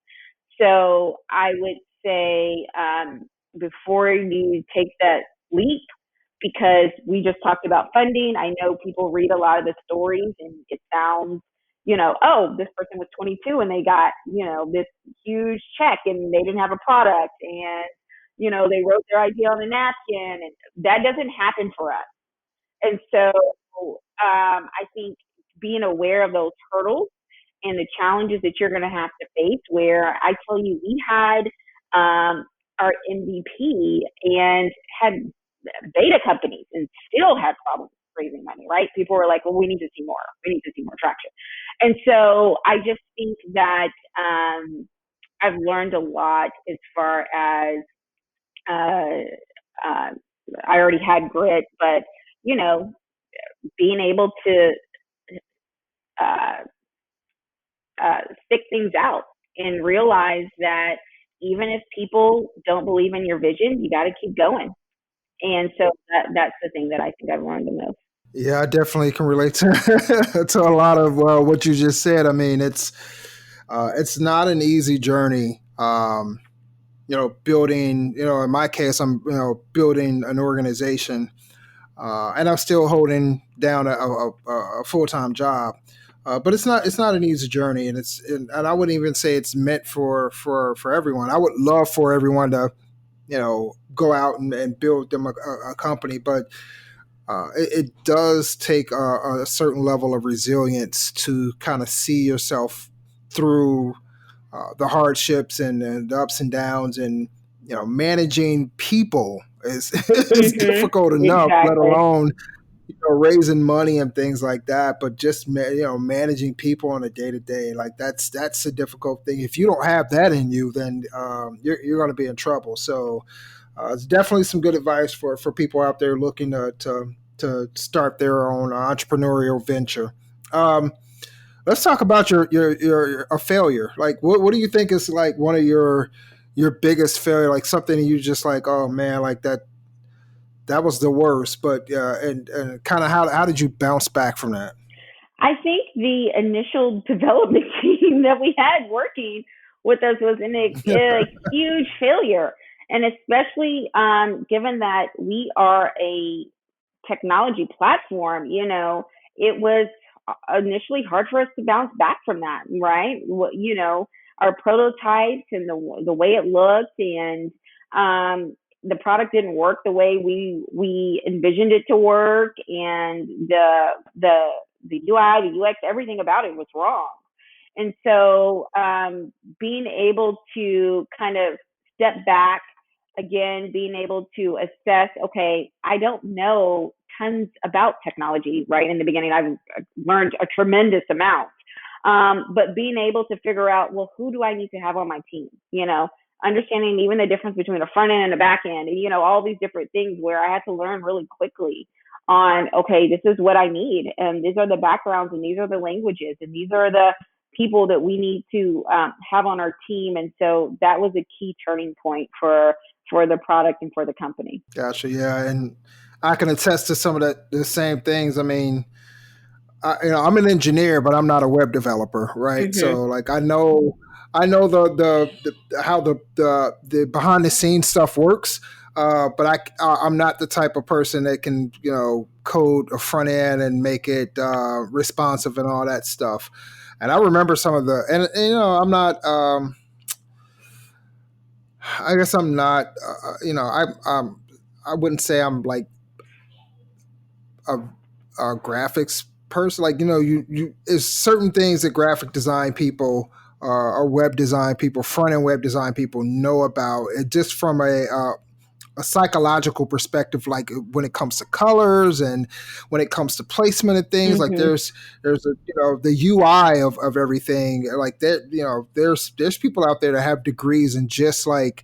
So I would say, before you take that leap, because we just talked about funding, I know people read a lot of the stories and it sounds, oh, this person was 22 and they got, this huge check and they didn't have a product, and, they wrote their idea on a napkin, and that doesn't happen for us. And so I think being aware of those hurdles and the challenges that you're going to have to face, where I tell you, we had our MVP and had beta companies and still had problems raising money, right? People were like, well, we need to see more. We need to see more traction. And so I just think that I've learned a lot as far as I already had grit, but, being able to uh, stick things out and realize that even if people don't believe in your vision, you got to keep going. And so that's the thing that I think I've learned the most. Yeah, I definitely can relate to to a lot of what you just said. I mean, it's not an easy journey. Building. In my case, I'm building an organization, and I'm still holding down a full time job. But it's not an easy journey, and I wouldn't even say it's meant for everyone. I would love for everyone to go out and build them a company, but it does take a certain level of resilience to kind of see yourself through the hardships and the ups and downs, and managing people is difficult enough, let Exactly. alone raising money and things like that. But just managing people on a day to day, like that's a difficult thing. If you don't have that in you, then you're going to be in trouble. So it's definitely some good advice for people out there looking to start their own entrepreneurial venture. Let's talk about your a failure. Like, what do you think is like one of your biggest failure? Like something you just like, oh man, like that was the worst. But and kind of how did you bounce back from that? I think the initial development team that we had working with us was a huge failure. And especially given that we are a technology platform, it was initially hard for us to bounce back from that, right? Our prototypes and the way it looked, and the product didn't work the way we envisioned it to work, and the UI, the UX, everything about it was wrong. And so being able to kind of step back again, being able to assess, okay, I don't know tons about technology, right? In the beginning, I've learned a tremendous amount. But being able to figure out, well, who do I need to have on my team? understanding even the difference between a front end and a back end, and all these different things where I had to learn really quickly on, okay, this is what I need, and these are the backgrounds, and these are the languages, and these are the people that we need to have on our team. And so that was a key turning point for the product and for the company. Gotcha. Yeah, and I can attest to some of the same things. I mean, I'm an engineer, but I'm not a web developer, right? Mm-hmm. So like I know the how the behind the scenes stuff works, but I'm not the type of person that can code a front end and make it responsive and all that stuff. And I remember some of I'm not. I guess I'm not. I wouldn't say I'm like a graphics person. Like you is certain things that graphic design people or web design people, front end web design people know about it, just from a psychological perspective, like when it comes to colors and when it comes to placement of things. Like there's a the UI of everything. Like that, there's people out there that have degrees in just like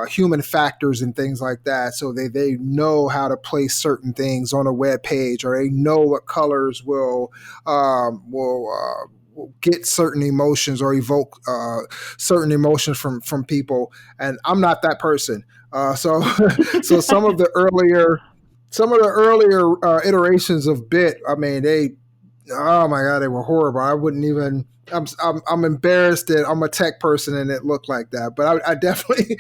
human factors and things like that. So they know how to place certain things on a web page, or they know what colors will get certain emotions or evoke certain emotions from people. And I'm not that person. So some of the earlier iterations of Bit, I mean, oh my God, they were horrible. I wouldn't even. I'm embarrassed that I'm a tech person and it looked like that. But I definitely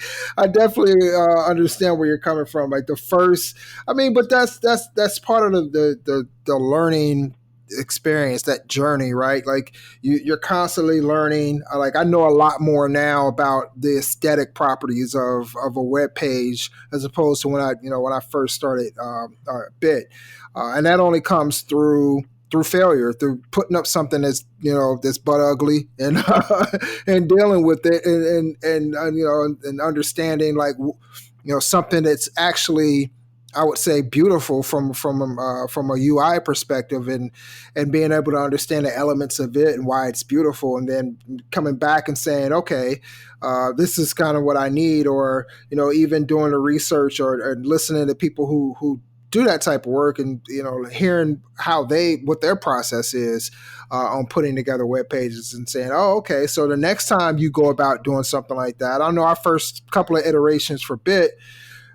understand where you're coming from. Like the first, I mean, but that's part of the learning experience, that journey, right? Like you're constantly learning. Like I know a lot more now about the aesthetic properties of a web page as opposed to when I first started Bit, and that only comes through failure, through putting up something that's butt ugly and and dealing with it and understanding like something that's actually, I would say, beautiful from a UI perspective, and being able to understand the elements of it and why it's beautiful, and then coming back and saying, okay, this is kind of what I need, or even doing the research or listening to people who do that type of work, and hearing what their process is on putting together web pages, and saying, oh, okay, so the next time you go about doing something like that, I know our first couple of iterations for Bit,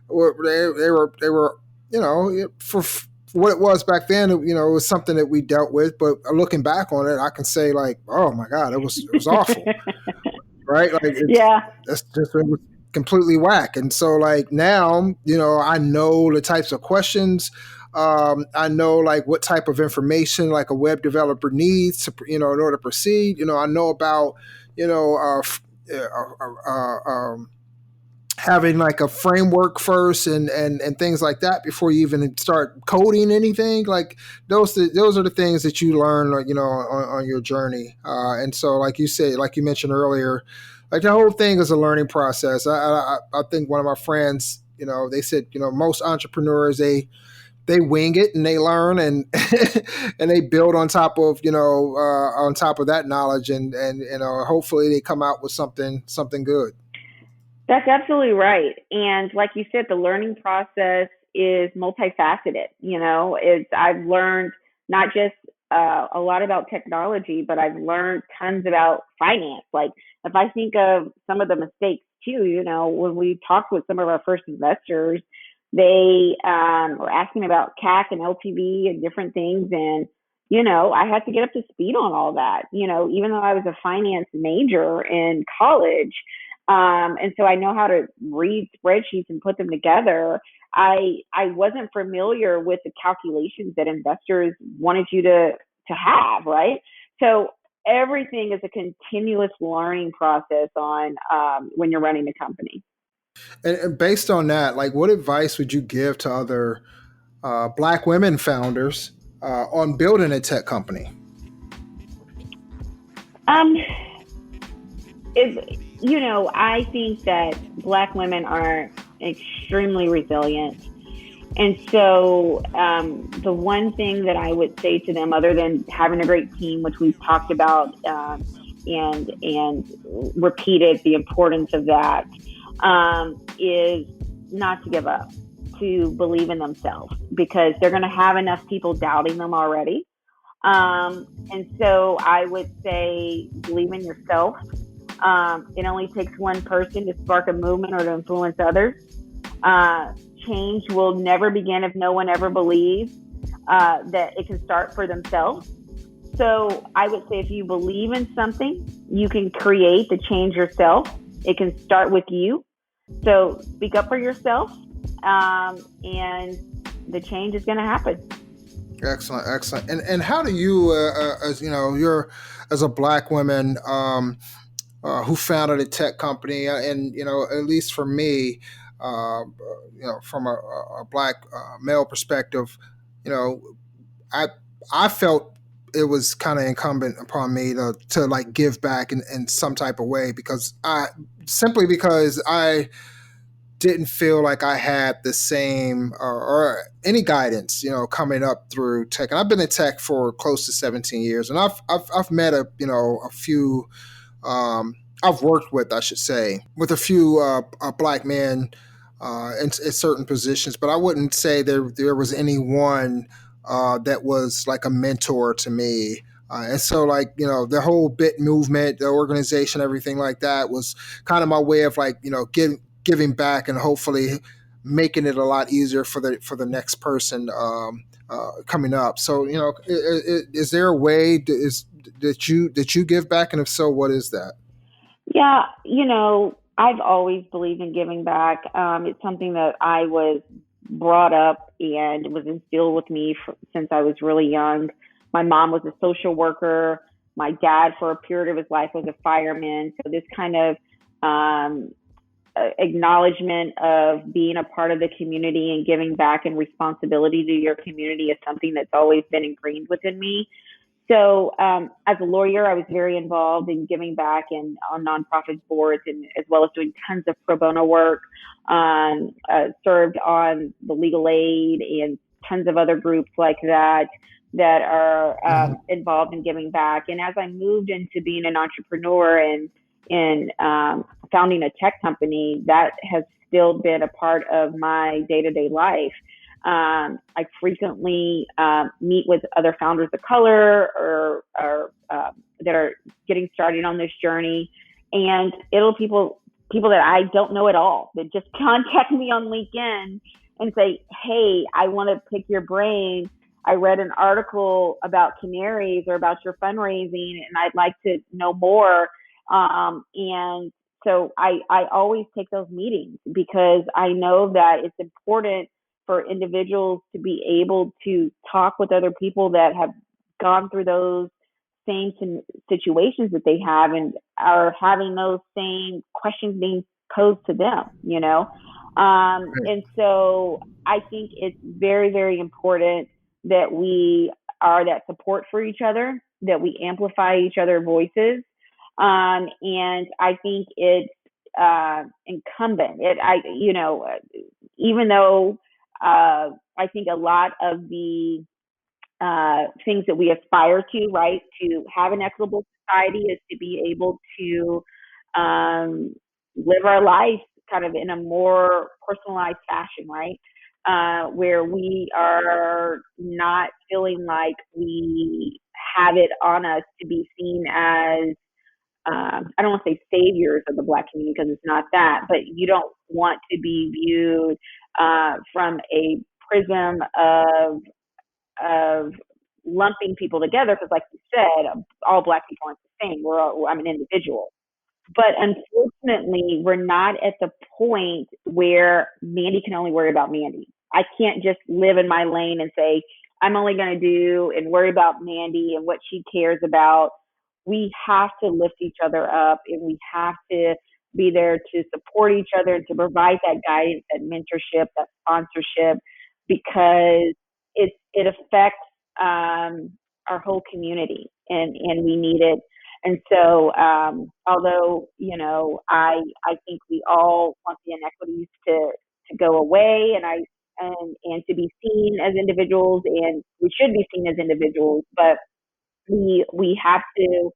they were for what it was back then, it was something that we dealt with. But looking back on it, I can say like, oh my God, it was awful, right? Like that's just, it was completely whack. And so like now, I know the types of questions. I know like what type of information like a web developer needs to in order to proceed. I know about having like a framework first and things like that before you even start coding anything. Like those are the things that you learn, on your journey. And so, like you said, like you mentioned earlier, like the whole thing is a learning process. I think one of my friends, they said, most entrepreneurs, they wing it and they learn and and they build on top of that knowledge, and hopefully they come out with something good. That's absolutely right. And like you said, the learning process is multifaceted. I've learned not just a lot about technology, but I've learned tons about finance. Like if I think of some of the mistakes too, when we talked with some of our first investors, they were asking about CAC and LTV and different things. And, I had to get up to speed on all that, even though I was a finance major in college. And so I know how to read spreadsheets and put them together. I wasn't familiar with the calculations that investors wanted you to have, right? So everything is a continuous learning process on when you're running a company. And based on that, like what advice would you give to other Black women founders on building a tech company? I think that Black women are extremely resilient. And so the one thing that I would say to them, other than having a great team, which we've talked about, and repeated the importance of that, is not to give up, to believe in themselves, because they're going to have enough people doubting them already. And so I would say believe in yourself. It only takes one person to spark a movement or to influence others. Uh, Change will never begin if no one ever believes that it can start for themselves. So I would say if you believe in something, you can create the change yourself. It can start with you. So speak up for yourself, and the change is going to happen. Excellent, excellent. And how do you, as you know, you're as a Black woman who founded a tech company, and at least for me, from a Black male perspective, you know, I I felt it was kind of incumbent upon me to like give back in some type of way, because I didn't feel like I had the same or any guidance, coming up through tech. And I've been in tech for close to 17 years, and I've met a few. I've worked with, I should say, with a few Black men in certain positions, but I wouldn't say there was anyone that was like a mentor to me. And so, like, the whole bit movement, the organization, everything like that was kind of my way of like, giving back and hopefully making it a lot easier for the next person coming up. So, is there a way that you give back, and if so, what is that? Yeah, I've always believed in giving back. It's something that I was brought up and was instilled with me since I was really young. My mom was a social worker. My dad, for a period of his life, was a fireman. So this kind of acknowledgement of being a part of the community and giving back and responsibility to your community is something that's always been ingrained within me. So, as a lawyer, I was very involved in giving back and on nonprofit boards, and as well as doing tons of pro bono work. Served on the legal aid and tons of other groups like that are involved in giving back. And as I moved into being an entrepreneur and founding a tech company, that has still been a part of my day to day life. I frequently meet with other founders of color or that are getting started on this journey, and it'll people that I don't know at all that just contact me on LinkedIn and say, "Hey, I want to pick your brain. I read an article about Kanarys or about your fundraising, and I'd like to know more." And so I always take those meetings because I know that it's important for individuals to be able to talk with other people that have gone through those same situations that they have and are having those same questions being posed to them. And so I think it's very, very important that we are that support for each other, that we amplify each other's voices. And I think it's incumbent. Even though I think a lot of the things that we aspire to, right, to have an equitable society is to be able to live our life kind of in a more personalized fashion, right? Where we are not feeling like we have it on us to be seen as I don't want to say saviors of the Black community because it's not that, but you don't want to be viewed from a prism of lumping people together because, like you said, all Black people aren't the same. I'm an individual. But unfortunately, we're not at the point where Mandy can only worry about Mandy. I can't just live in my lane and say, I'm only going to do and worry about Mandy and what she cares about. We have to lift each other up, and we have to be there to support each other and to provide that guidance, that mentorship, that sponsorship, because it affects our whole community, and we need it. And so, although I think we all want the inequities to go away, and to be seen as individuals, and we should be seen as individuals, but we have to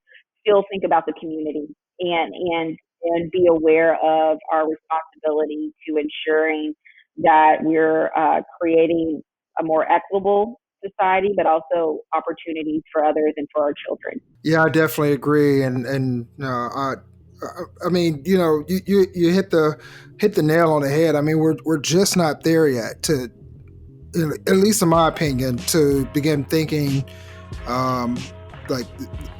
still think about the community and be aware of our responsibility to ensuring that we're creating a more equitable society, but also opportunities for others and for our children. Yeah, I definitely agree, and I mean, you hit the nail on the head. I mean, we're just not there yet to, at least in my opinion, to begin thinking um, like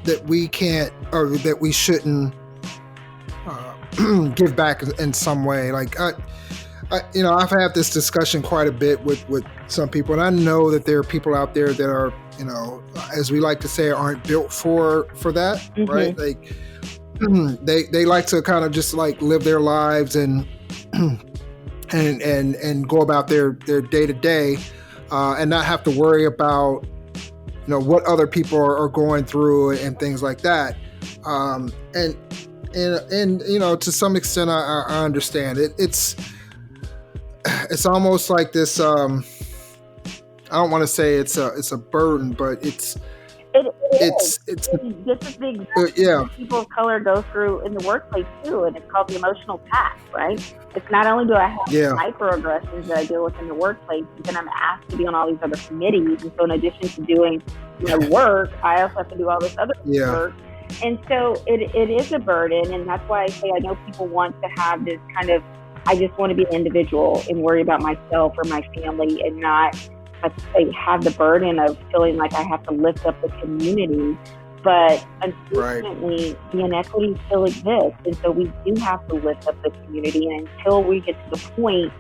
that we can't or that we shouldn't give back in some way. Like I've had this discussion quite a bit with some people, and I know that there are people out there that are, as we like to say, aren't built for that, Mm-hmm. right? Like they like to kind of just like live their lives and and go about their day to day, and not have to worry about what other people are going through and things like that. And to some extent, I understand it. It's almost like this. I don't want to say it's a burden, but it's This is the exact thing that people of color go through in the workplace too, and it's called the emotional tax, right? It's not only do I have microaggressions that I deal with in the workplace, but then I'm asked to be on all these other committees, and so in addition to doing work, I also have to do all this other work. And so it is a burden, and that's why I say I know people want to have this kind of, I just want to be an individual and worry about myself or my family and not have the burden of feeling like I have to lift up the community. But unfortunately, the inequity still exists, and so we do have to lift up the community. And until we get to the point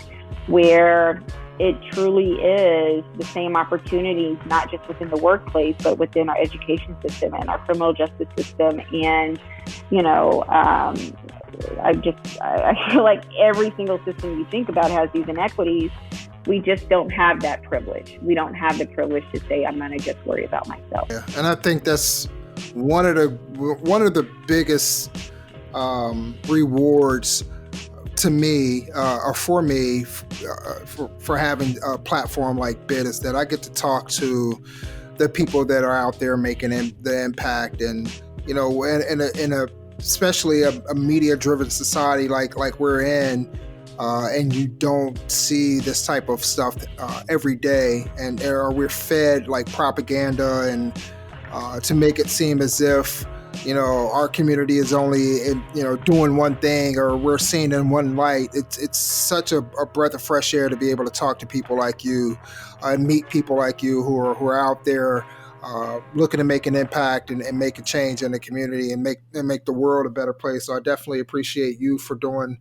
where it truly is the same opportunities, not just within the workplace, but within our education system and our criminal justice system. And, I feel like every single system you think about has these inequities. We just don't have that privilege. We don't have the privilege to say, I'm going to just worry about myself. Yeah. And I think that's one of the biggest rewards to me, or for me, for having a platform like BIT, is that I get to talk to the people that are out there making the impact, and in a especially a media-driven society like we're in, and you don't see this type of stuff every day, and we're fed like propaganda and to make it seem as if our community is only doing one thing, or we're seen in one light. It's such a breath of fresh air to be able to talk to people like you and meet people like you who are out there looking to make an impact and make a change in the community and make the world a better place. So I definitely appreciate you for doing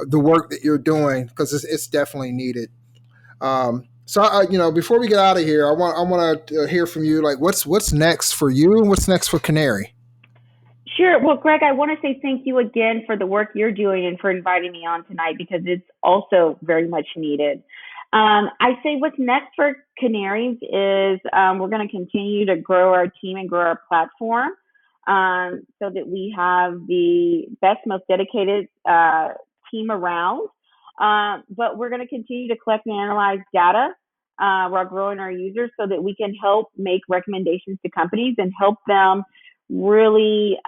the work that you're doing, because it's definitely needed. So before we get out of here, I want to hear from you. Like, what's next for you, and what's next for Kanary? Sure. Well, Greg, I want to say thank you again for the work you're doing and for inviting me on tonight, because it's also very much needed. I say what's next for Kanarys is we're going to continue to grow our team and grow our platform so that we have the best, most dedicated team around. But we're going to continue to collect and analyze data while growing our users so that we can help make recommendations to companies and help them really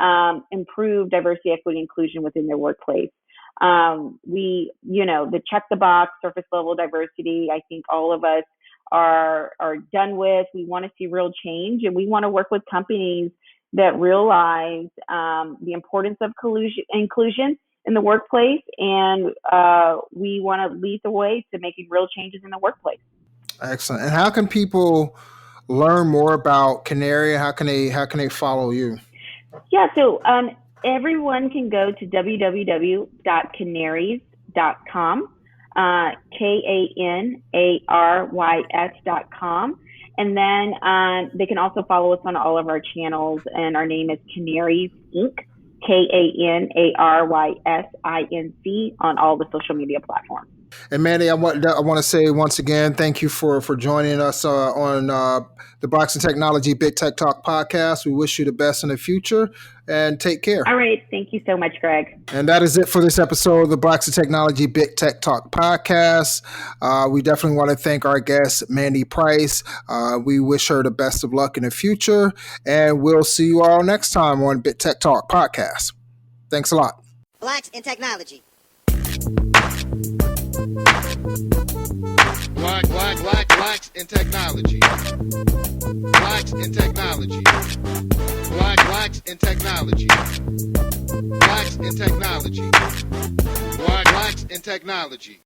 improve diversity, equity, inclusion within their workplace. The check the box, surface level diversity, I think all of us are done with. We want to see real change, and we want to work with companies that realize the importance of inclusion in the workplace, and we want to lead the way to making real changes in the workplace. Excellent. And how can people learn more about Kanary? How can they follow you? Yeah, so everyone can go to www.kanarys.com, KANARYS.com. And then they can also follow us on all of our channels, and our name is Kanarys Inc., KANARYSINC, on all the social media platforms. And Mandy, I want to say once again, thank you for joining us on the Blacks in Technology Big Tech Talk podcast. We wish you the best in the future, and take care. All right. Thank you so much, Greg. And that is it for this episode of the Blacks in Technology Big Tech Talk podcast. We definitely want to thank our guest, Mandy Price. We wish her the best of luck in the future, and we'll see you all next time on BITTech Talk podcast. Thanks a lot. Blacks in Technology. Blacks in technology. Blacks in technology. Blacks in technology. Blacks in technology. Blacks in technology.